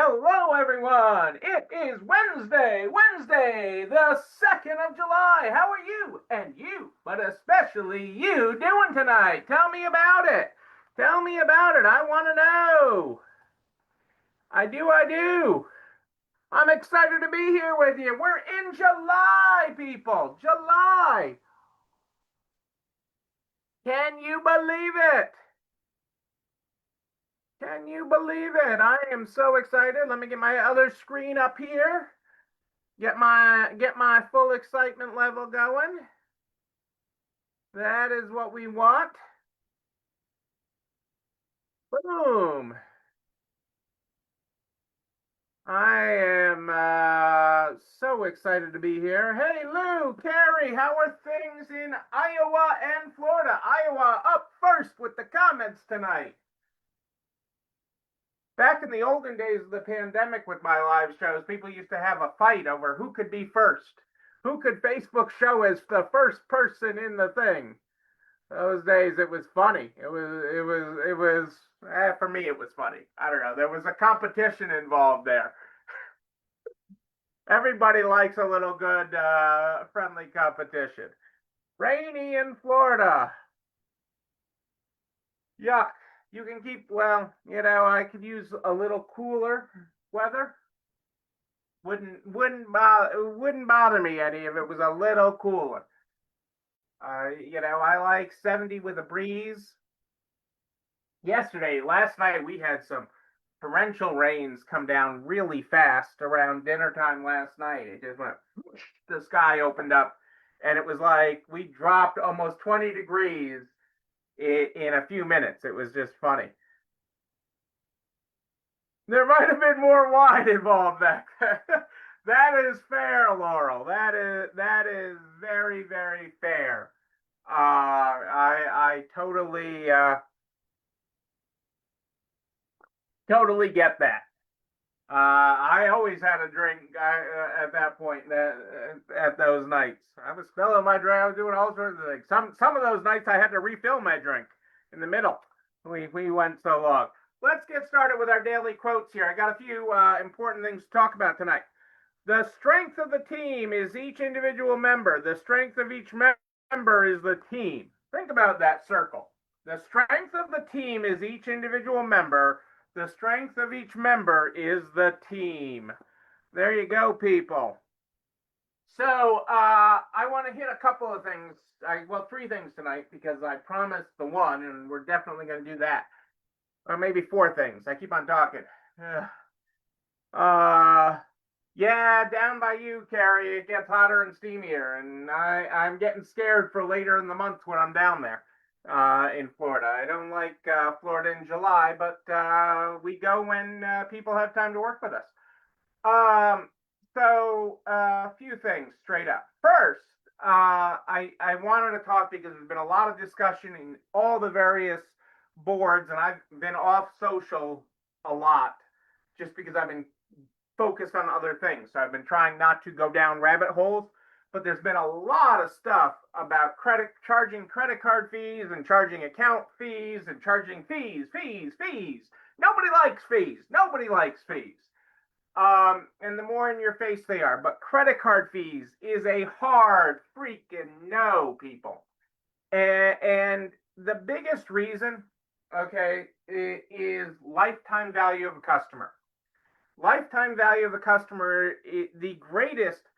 Hello, everyone. It is Wednesday, the 2nd of July. How are you and you, but especially you, doing tonight? Tell me about it. Tell me about it. I want to know. I do. I'm excited to be here with you. We're in July, people. July. Can you believe it? Can you believe it? I am so excited. Let me get my other screen up here. Get my full excitement level going. That is what we want. Boom. I am so excited to be here. Hey, Lou, Carrie, how are things in Iowa and Florida? Iowa up first with the comments tonight. Back in the olden days of the pandemic with my live shows, people used to have a fight over who could be first. Who could Facebook show as the first person in the thing? Those days it was funny. For me it was funny. I don't know. There was a competition involved there. Everybody likes a little good friendly competition. Rainy in Florida. Yuck. You can keep, well, I could use a little cooler weather. Wouldn't bother me any if it was a little cooler. I like 70 with a breeze. Last night we had some torrential rains come down really fast around dinner time last night. It just went, the sky opened up, and it was like we dropped almost 20 degrees in a few minutes. It was just funny. There might have been more wine involved back there. That is fair, Laurel. That is very, very fair. I totally get that. I always had a drink at that point. At those nights, I was spilling my drink. I was doing all sorts of things. Some of those nights, I had to refill my drink in the middle. We went so long. Let's get started with our daily quotes here. I got a few important things to talk about tonight. The strength of the team is each individual member. The strength of each member is the team. Think about that circle. The strength of the team is each individual member. The strength of each member is the team. There you go, people. So I want to hit a couple of things. Three things tonight because I promised the one, and we're definitely going to do that. Or maybe four things. I keep on talking. Yeah, down by you, Carrie, it gets hotter and steamier, and I'm getting scared for later in the month when I'm down there in Florida. I don't like Florida in July, but we go when people have time to work with us. So a few things straight up. First, I wanted to talk because there's been a lot of discussion in all the various boards, and I've been off social a lot just because I've been focused on other things. So I've been trying not to go down rabbit holes, but there's been a lot of stuff about charging credit card fees and charging account fees and charging fees. Nobody likes fees. And the more in your face they are. But credit card fees is a hard freaking no, people. And the biggest reason, okay, is lifetime value of a customer. Lifetime value of a customer, the greatest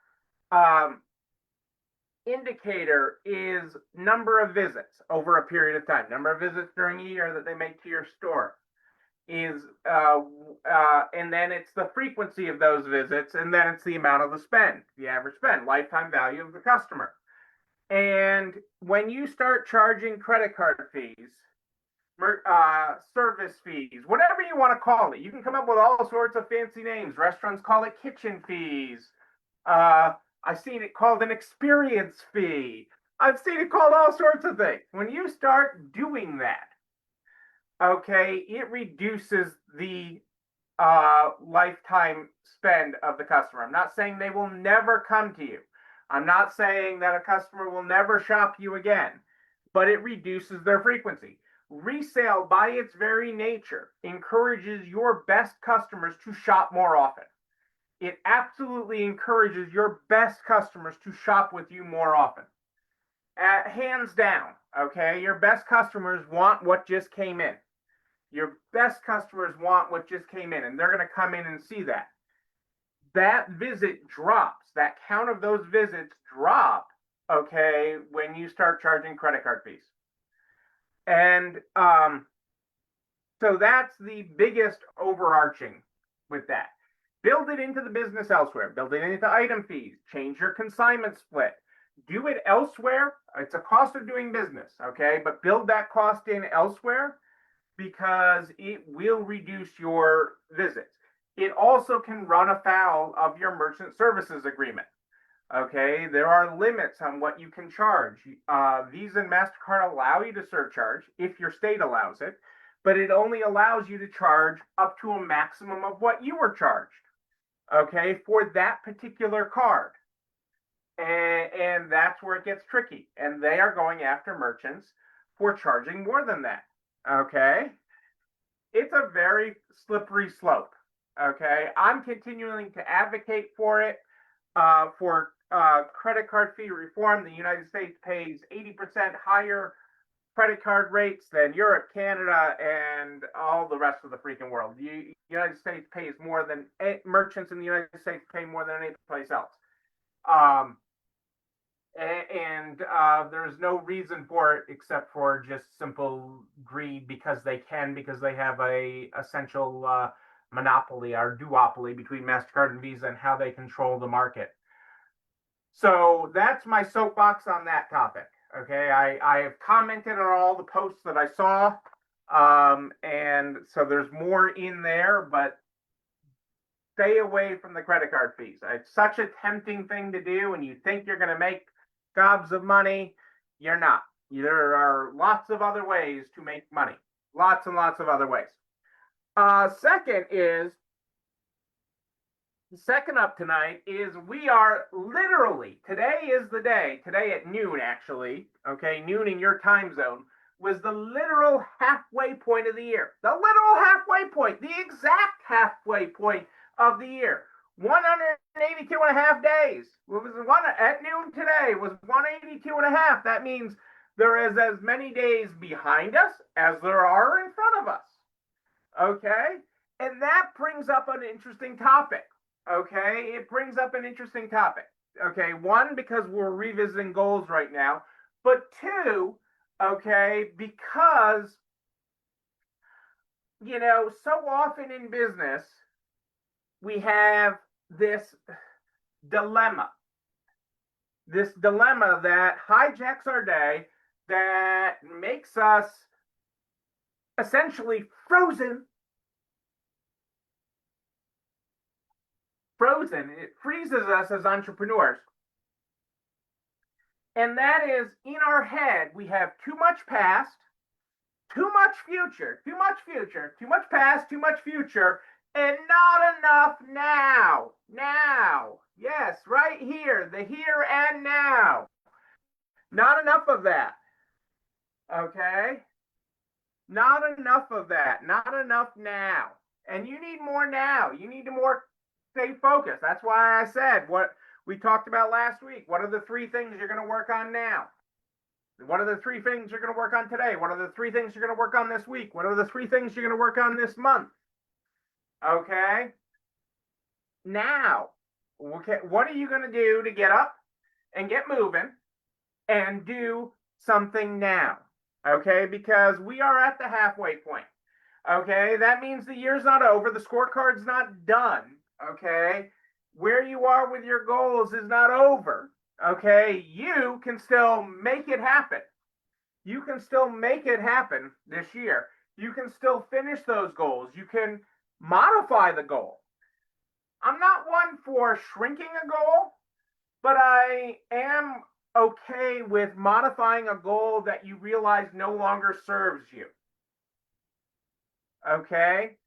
indicator is number of visits over a period of time. Number of visits during a year that they make to your store is, and then it's the frequency of those visits, and then it's the amount of the spend, the average spend, lifetime value of the customer. And when you start charging credit card fees, service fees, whatever you want to call it. You can come up with all sorts of fancy names. Restaurants call it kitchen fees. I've seen it called an experience fee. I've seen it called all sorts of things. When you start doing that, okay, it reduces the lifetime spend of the customer. I'm not saying they will never come to you. I'm not saying that a customer will never shop you again, but it reduces their frequency. Resale, by its very nature, encourages your best customers to shop more often. It absolutely encourages your best customers to shop with you more often. Hands down, okay? Your best customers want what just came in. Your best customers want what just came in, and they're going to come in and see that. That visit drops, that count of those visits drop, okay, when you start charging credit card fees. And so that's the biggest overarching with that. Build it into the business elsewhere, build it into item fees, change your consignment split, do it elsewhere. It's a cost of doing business, okay, but build that cost in elsewhere because it will reduce your visits. It also can run afoul of your merchant services agreement. Okay, there are limits on what you can charge. Visa and MasterCard allow you to surcharge if your state allows it, but it only allows you to charge up to a maximum of what you were charged, okay, for that particular card. And that's where it gets tricky. And they are going after merchants for charging more than that, okay? It's a very slippery slope, okay? I'm continuing to advocate for it, for credit card fee reform. The United States pays 80% higher credit card rates than Europe, Canada, and all the rest of the freaking world. The United States pays more than merchants in the United States pay more than any place else. There's no reason for it except for just simple greed because they can, because they have a essential monopoly or duopoly between MasterCard and Visa and how they control the market. So that's my soapbox on that topic. Okay, I have commented on all the posts that I saw, and so there's more in there, but stay away from the credit card fees. It's such a tempting thing to do, and you think you're going to make gobs of money. You're not. There are lots of other ways to make money. Lots and lots of other ways. Second up tonight is we are literally, today is the day, today at noon actually, okay, noon in your time zone, was the literal halfway point of the year. The literal halfway point, the exact halfway point of the year. 182 and a half days. It was at noon today was 182 and a half. That means there is as many days behind us as there are in front of us. Okay? And that brings up an interesting topic. Okay? It brings up an interesting topic. Okay? One, because we're revisiting goals right now. But two, okay, because, you know, so often in business, we have this dilemma that hijacks our day, that makes us essentially frozen. It freezes us as entrepreneurs. And that is, in our head, we have too much past, too much future, too much past, too much future, and not enough now. Now. Yes, right here, the here and now. Not enough of that. Okay? Not enough of that. Not enough now. And you need more now. You need to more stay focused. That's why I said what we talked about last week. What are the 3 things you're going to work on now? What are the 3 things you're going to work on today? What are the 3 things you're going to work on this week? What are the 3 things you're going to work on this month? Okay? Now, okay, what are you going to do to get up and get moving and do something now? Okay? Because we are at the halfway point. Okay? That means the year's not over. The scorecard's not done. Okay? Where you are with your goals is not over. Okay? You can still make it happen. You can still make it happen this year. You can still finish those goals. You can modify the goal. I'm not one for shrinking a goal, but I am okay with modifying a goal that you realize no longer serves you. Okay?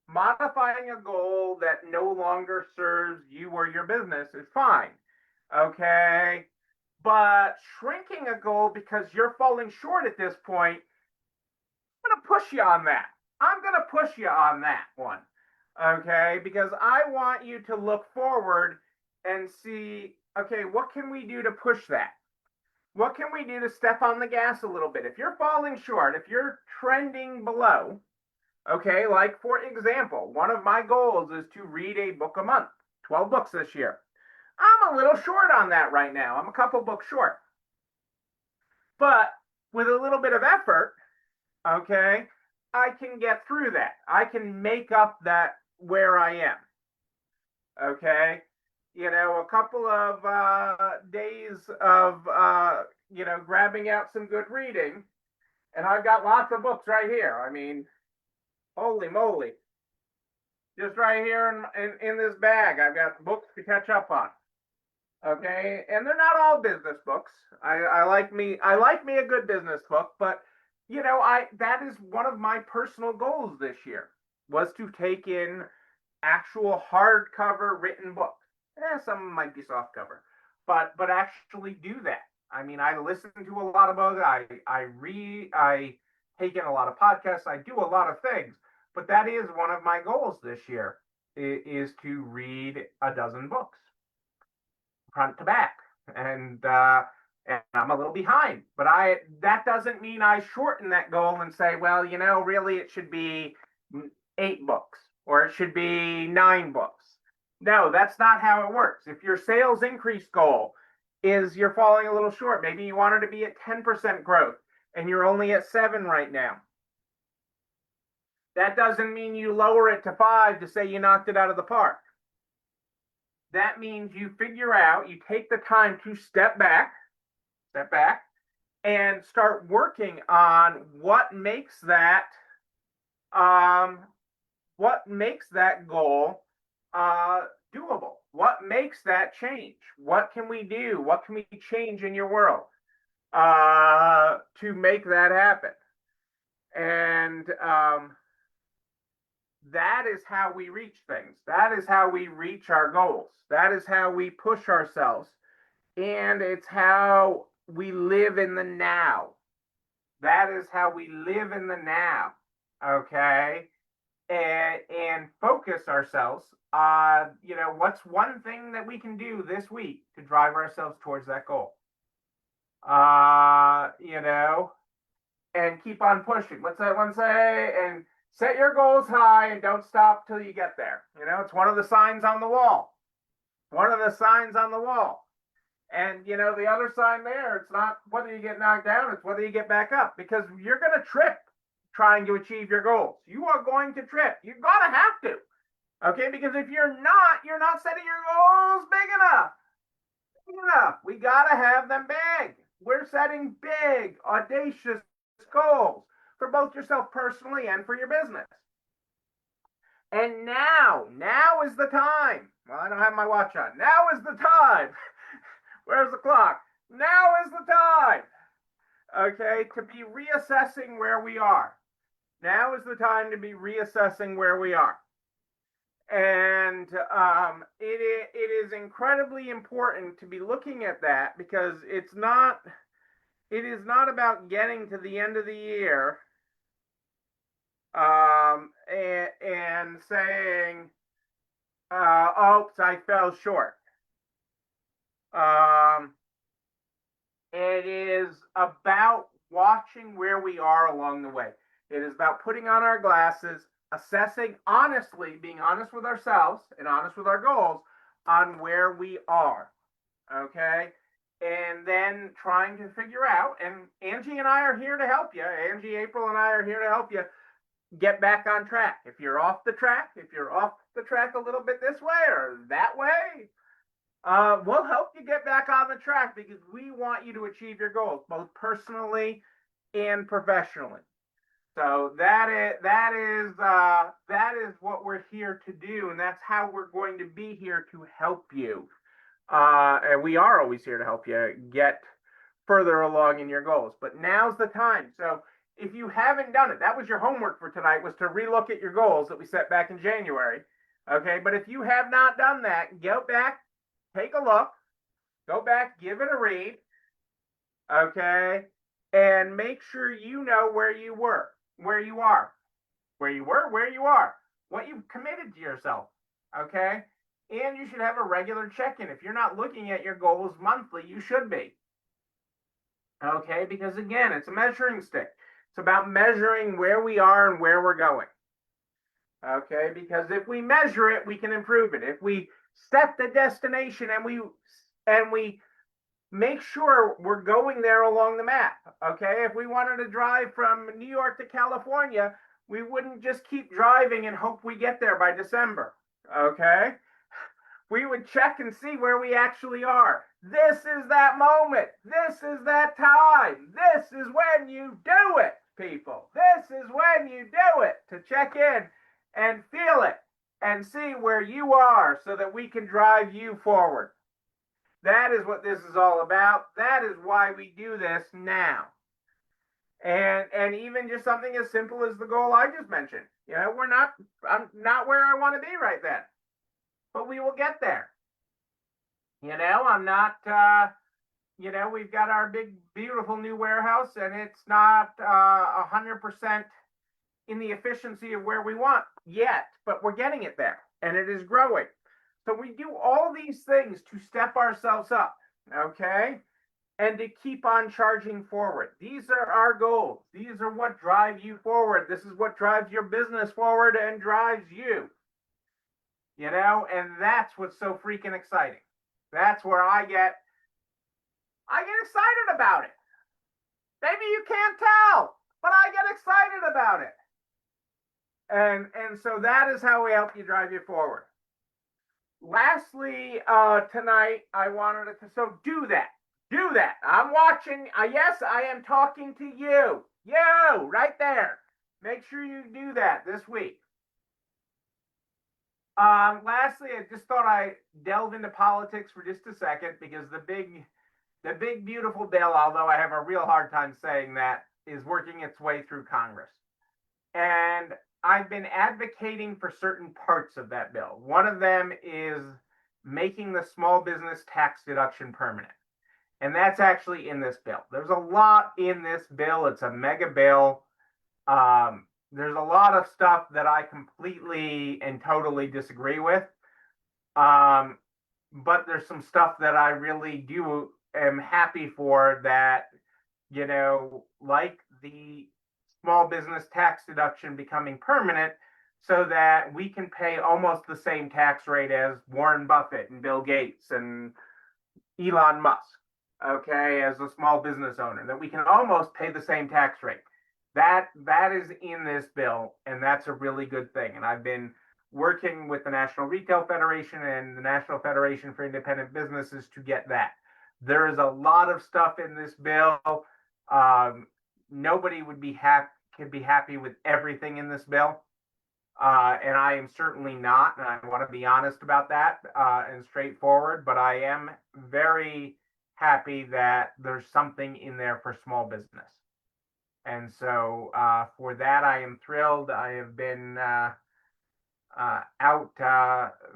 Modifying a goal that no longer serves you or your business is fine. Okay? But shrinking a goal because you're falling short at this point, push you on that. I'm going to push you on that one. Okay, because I want you to look forward and see, okay, what can we do to push that? What can we do to step on the gas a little bit? If you're falling short, if you're trending below, okay, like for example, one of my goals is to read a book a month, 12 books this year. I'm a little short on that right now. I'm a couple books short. But with a little bit of effort, okay, I can get through that. I can make up that where I am. Okay. You know, a couple of days of, grabbing out some good reading. And I've got lots of books right here. I mean, holy moly. Just right here in this bag, I've got books to catch up on. Okay. And they're not all business books. I like me a good business book, but that is one of my personal goals this year, was to take in actual hardcover written books. Some might be soft cover, but actually do that. I mean, I listen to a lot of books. I read. I take in a lot of podcasts. I do a lot of things, but that is one of my goals this year, is to read a dozen books, front to back, and I'm a little behind. But that doesn't mean I shorten that goal and say, well, really it should be 8 books or it should be 9 books. No, that's not how it works. If your sales increase goal is you're falling a little short, maybe you wanted to be at 10% growth and you're only at 7 right now. That doesn't mean you lower it to 5 to say you knocked it out of the park. That means you figure out, you take the time to step back, and start working on what makes that goal doable. What makes that change? What can we do? What can we change in your world to make that happen? And that is how we reach things. That is how we reach our goals. That is how we push ourselves. And it's how we live in the now. That is how we live in the now. Okay. And focus ourselves on, what's one thing that we can do this week to drive ourselves towards that goal. And keep on pushing. What's that one say? And set your goals high and don't stop till you get there. It's one of the signs on the wall. And, the other sign there, it's not whether you get knocked down, it's whether you get back up, because you're going to trip trying to achieve your goals. You are going to trip. You're going to have to. Okay? Because if you're not setting your goals big enough. We got to have them big. We're setting big, audacious goals for both yourself personally and for your business. And now is the time. Well, I don't have my watch on. Now is the time. Where's the clock? Now is the time. Okay, to be reassessing where we are. Now is the time to be reassessing where we are. And it is incredibly important to be looking at that, because it is not about getting to the end of the year and saying, oops, I fell short. It is about watching where we are along the way. It is about putting on our glasses, assessing honestly, being honest with ourselves and honest with our goals on where we are. Okay? And then trying to figure out, and Angie and I are here to help you. Angie, April, and I are here to help you get back on track. If you're off the track a little bit this way or that way, we'll help you get back on the track, because we want you to achieve your goals, both personally and professionally. So that is what we're here to do, and that's how we're going to be here to help you. And we are always here to help you get further along in your goals. But now's the time. So if you haven't done it, that was your homework for tonight, was to relook at your goals that we set back in January. Okay, but if you have not done that, go back, take a look, go back, give it a read, okay, and make sure you know where you were. where you are, where you were, where you are, what you've committed to yourself. Okay. And you should have a regular check in. If you're not looking at your goals monthly, you should be. Okay. Because again, it's a measuring stick. It's about measuring where we are and where we're going. Okay. Because if we measure it, we can improve it. If we set the destination and we make sure we're going there along the map. Okay. If we wanted to drive from New York to California, we wouldn't just keep driving and hope we get there by December. Okay. We would check and see where we actually are. This is that moment. This is that time. This is when you do it, people. This is when you do it, to check in and feel it and see where you are so that we can drive you forward. That is what this is all about. That is why we do this now. And even just something as simple as the goal I just mentioned. You know, I'm not where I want to be right then, but we will get there. You know, I'm not, you know, we've got our big, beautiful new warehouse, and it's not 100% in the efficiency of where we want yet, but we're getting it there, and it is growing. So we do all these things to step ourselves up, okay? And to keep on charging forward. These are our goals. These are what drive you forward. This is what drives your business forward and drives you. You know, and that's what's so freaking exciting. That's where I get excited about it. Maybe you can't tell, but I get excited about it. And so that is how we help you drive you forward. Lastly, tonight I wanted to do that. Do that. I'm watching. Yes, I am talking to you. You, right there. Make sure you do that this week. Lastly, I just thought I'd delve into politics for just a second, because the big, beautiful bill, although I have a real hard time saying that, is working its way through Congress. And I've been advocating for certain parts of that bill. One of them is making the small business tax deduction permanent. And that's actually in this bill. There's a lot in this bill. It's a mega bill. There's a lot of stuff that I completely and totally disagree with. But there's some stuff that I really am happy for, that, you know, like the small business tax deduction becoming permanent, so that we can pay almost the same tax rate as Warren Buffett and Bill Gates and Elon Musk. Okay, as a small business owner, that we can almost pay the same tax rate. That is in this bill, and that's a really good thing. And I've been working with the National Retail Federation and the National Federation for Independent Businesses to get that. There is a lot of stuff in this bill. Nobody could be happy with everything in this bill. And I am certainly not, and I want to be honest about that, and straightforward, but I am very happy that there's something in there for small business. And so for that, I am thrilled. I have been out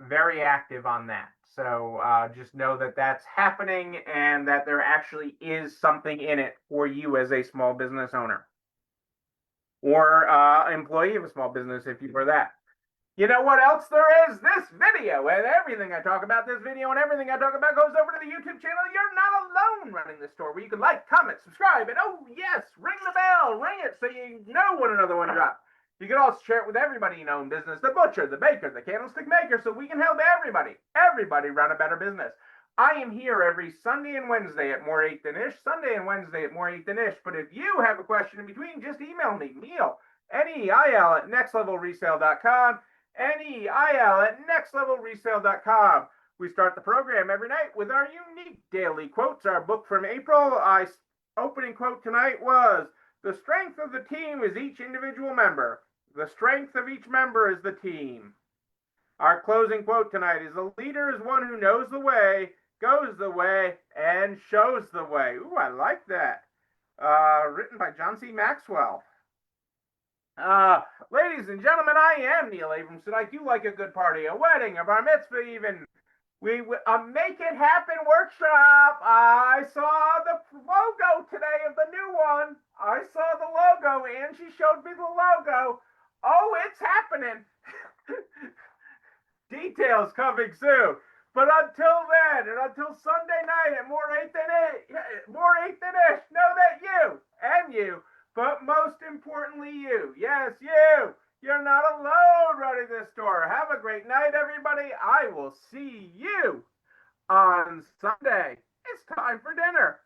very active on that. So just know that that's happening, and that there actually is something in it for you as a small business owner, or employee of a small business, if you were that. You know what else there is? This video, and everything I talk about this video and everything I talk about goes over to the YouTube channel. You're not alone running the store, where you can like, comment, subscribe, and oh yes, ring the bell, ring it so you know when another one drops. You can also share it with everybody you know in business, the butcher, the baker, the candlestick maker, so we can help everybody run a better business. I am here every Sunday and Wednesday at More 8 Than Ish, Sunday and Wednesday at More 8 Than Ish. But if you have a question in between, just email me, Neil, Neil at nextlevelresale.com. NEIL@nextlevelresale.com. We start the program every night with our unique daily quotes. Our book from April, opening quote tonight was, "The strength of the team is each individual member. The strength of each member is the team." Our closing quote tonight is, "A leader is one who knows the way, goes the way, and shows the way." Ooh, I like that. Written by John C. Maxwell. Ladies and gentlemen, I am Neil Abramson. I do like a good party, a wedding, a bar mitzvah even. We Make It Happen workshop. I saw the logo today of the new one. I saw the logo, and she showed me the happening. Details coming soon. But until then, and until Sunday night at More 8 Than Ish, know that you, but most importantly you, yes, you're not alone running this store. Have a great night, everybody. I will see you on Sunday. It's time for dinner.